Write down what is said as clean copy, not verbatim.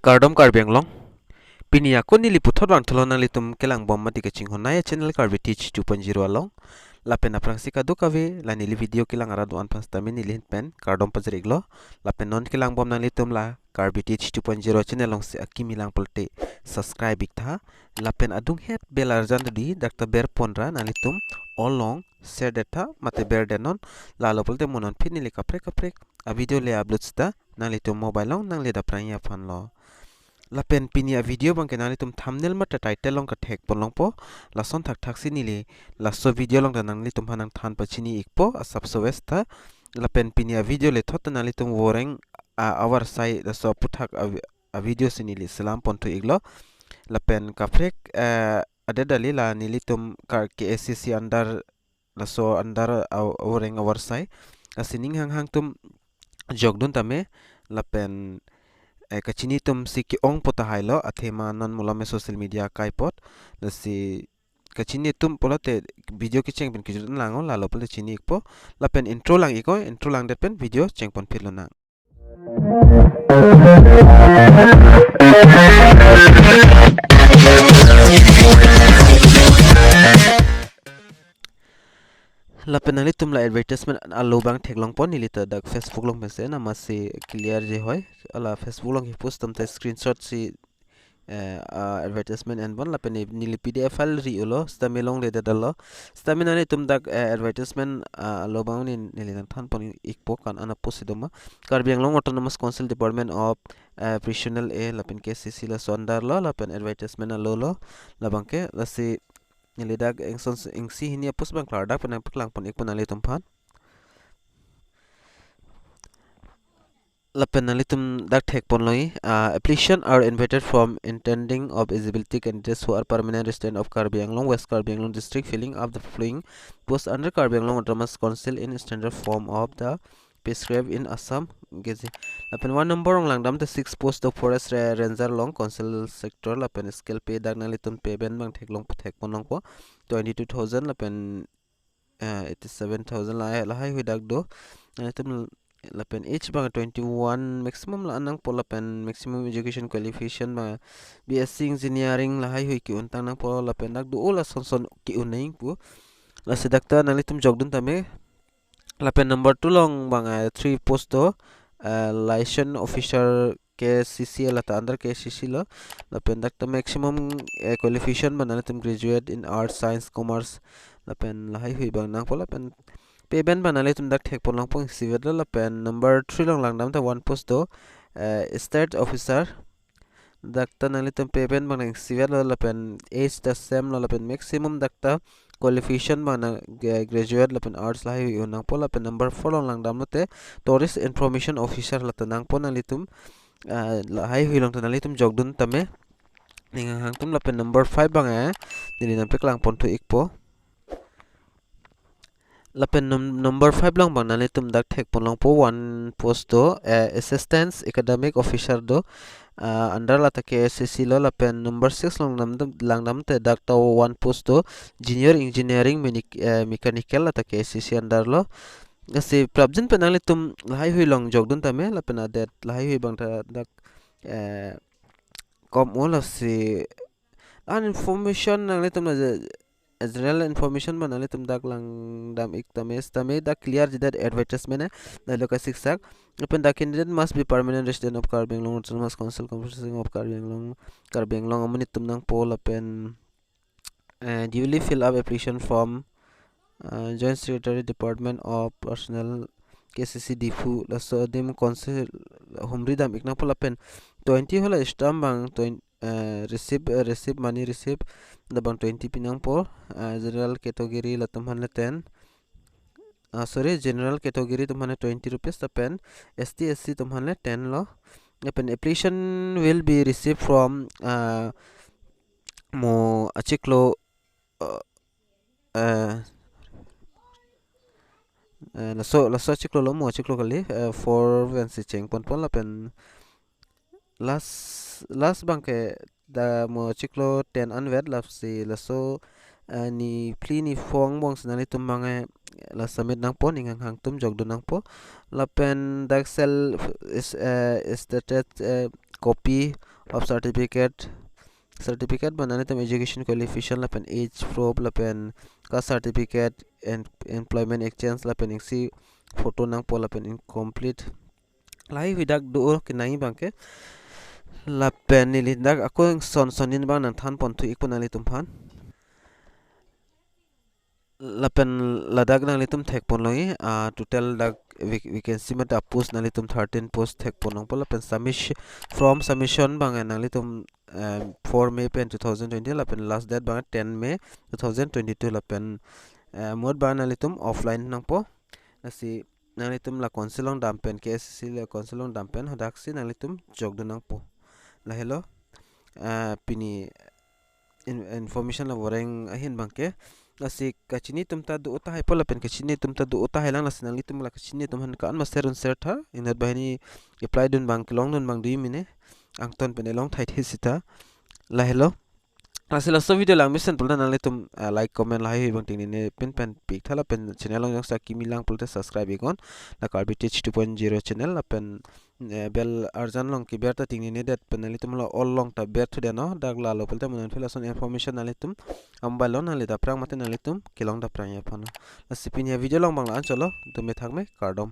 Kardom Karbi Anglong Pinia ko niliputhot bang tholon nang litum kelang bom mati kaching honaya channel Karbi Teach 2.0 along lapen aprang sika do kave la nili video kilang aradu an pas tamin nili pen Kardom pajriglo lapen non kilang bom nang litum la Karbi Teach 2.0 channel long se akimi lang polte subscribe ikta lapen adung het belar jandudi dakta ber ponra nang litum olong share data mate ber denon la lo polte monon pin nili kaprek a video le upload sta nang litum mobile long nang le da prang ya fan lo lapen pinia video bang kenali tum thumbnail mata title long ka thek polong po lason thak sini le laso video long danang li tum hanang than pachini ikpo asap so westa lapen pinia video le thot nali tum Voreng AWARSAI laso puthak a video sini le salam pontu iglo lapen kafrek ada dali la nili tum KAAC under laso under Voreng AWARSAI asining hang tum jogdun tame lapen kachini tum si ki ong pota hailo athema non mulame social media kaipot lasi kachini tum polote video ki cheng pen ki lango lalo pole chini ikpo lapen intro lang det pen video cheng pon philona lapen ali tum la advertisement alo bang theklong pon nilita dak Facebook long mese na masi clear je hoy ala Facebook long hi post tum ta screenshot si advertisement and bon lapen nili PDF file ri ulo stamelong le dadalo stamina ni tum dak advertisement alo bang ni nili than pon ikpo kan ana posidoma Karbi Anglong Autonomous Council Department of Professional a lapen KCC la sondar lo lapen advertisement alo lo labangke lasi nilidag engsi hinia pus bang klarda penang paklang pon ik penali tumpan lapen nali tum dak thek pon loi application are invited from intending of eligibility candidates who are permanent resident of Karbi Anglong West Karbi Anglong district filling up the following post under Karbi Anglong Autonomous Council in standard form of the prescribed in Assam gezi lapen one number ong langdam the 6 post of forest ranger long council sector lapen skill pay dak nali tum pay ben bang thek long thek pon long po 22,000 lapen 87,000 la hai hui dak do tum lapen age bang 21 maximum la anang po lapen maximum education qualification ba BSc engineering la hai hui ki untang nang po lapen dak do ola son ki unaing pu la sedakta nali tum jogdun tame lapen number 2 long bang 3 post do license officer KCC la ta under KCC lo lapen dak ta maximum qualification ban tum graduate in arts science commerce lapen la hai hui bang nang po lapen payment ban tum dak thek pon long pong civil lo lapen number 3 long lang dam ta one post do state officer dak ta tum payment ban civil lo lapen age the same lo lapen maximum dak ta qualification mana graduate lapen arts lai unang po lapen number 4 long lang dam te tourist information officer la tanang po tum la hai hui long tanali tum jogdun tame ningang hang tum lapen number 5 bang dili nam peklang pon tu ikpo lapen number 5 long bang nali tum dak thek pon long po one post do assistant academic officer do under la ta KCC lo lapen number 6 long nam te dak to one post do junior engineering mechanical la ta KCC under lo asi prabjin penali tum lai hui long jogdun tame lapen adet lai hui bang ta dak kom all si an information nang tum general information banale tum dak lang dam ik tame dak clear jidat advertisement hai dalo ka siksak open the candidate must be permanent resident of Karbi Anglong Autonomous Council consisting of Karbi Anglong amani tum nang poll open duly fill up application form joint secretary department of personnel KCC difu laso dim council humri dam ikna poll open 20 hola stamp bang receive money receive the bang 20 pinang po general category la tumhan le 10 sorry general category tumhan 20 rupees the pen SC tumhan le 10 lo pen application will be received from mo achiklo laso achiklo lo mo achiklo kali for vacancy cheng pon la pen last bang ke da mo chiklo 10 anwed lapsi laso ni plini fong bong sanali tum mange la submit nang po ningang hang tum jogdo nang po lapen daxel is stated copy of certificate banana tem education qualification lapen age probe lapen caste certificate and employment exchange lapen si photo nang po lapen incomplete lai widak do kinai bangke lapen nilidak ako son sonin bang nang than pon thu ikunali tumpan lapen ladak nang litum thek pon loi total dak vacancy mata post nang litum 13 post thek pon nang lapen from submission bang nang litum 4 May pen 2020 lapen last date bang 10 May 2022 lapen mod bang nang litum offline nang po nasi nang litum la konsilong dampen KSC la konsilong dampen hadak si nang litum jog nang po la hello pini information la Voreng ahin bangke nasi kachini tumta du uta hai pola pen kachini tumta du uta hai lang nasi nang litum la kachini tum han kan masterun sertha inat bahini apply dun bang long dun bang dui mine angton pen long thai sita la hello nasi la so video lang mission pulna nang litum like comment la hai bang tingni ne pen pik thala pen channel long sa kimi lang pulte subscribe igon la Karbi teach 2.0 channel la pen bel arjan long ki berta tingni ne det pen litum la all long ta ber thu de no dag la lo pulte mun fela son information nalitum ambalon nalita prang mate nalitum kilong da prang ya phano la sipin ya video long bang la cholo tume thakme Kardom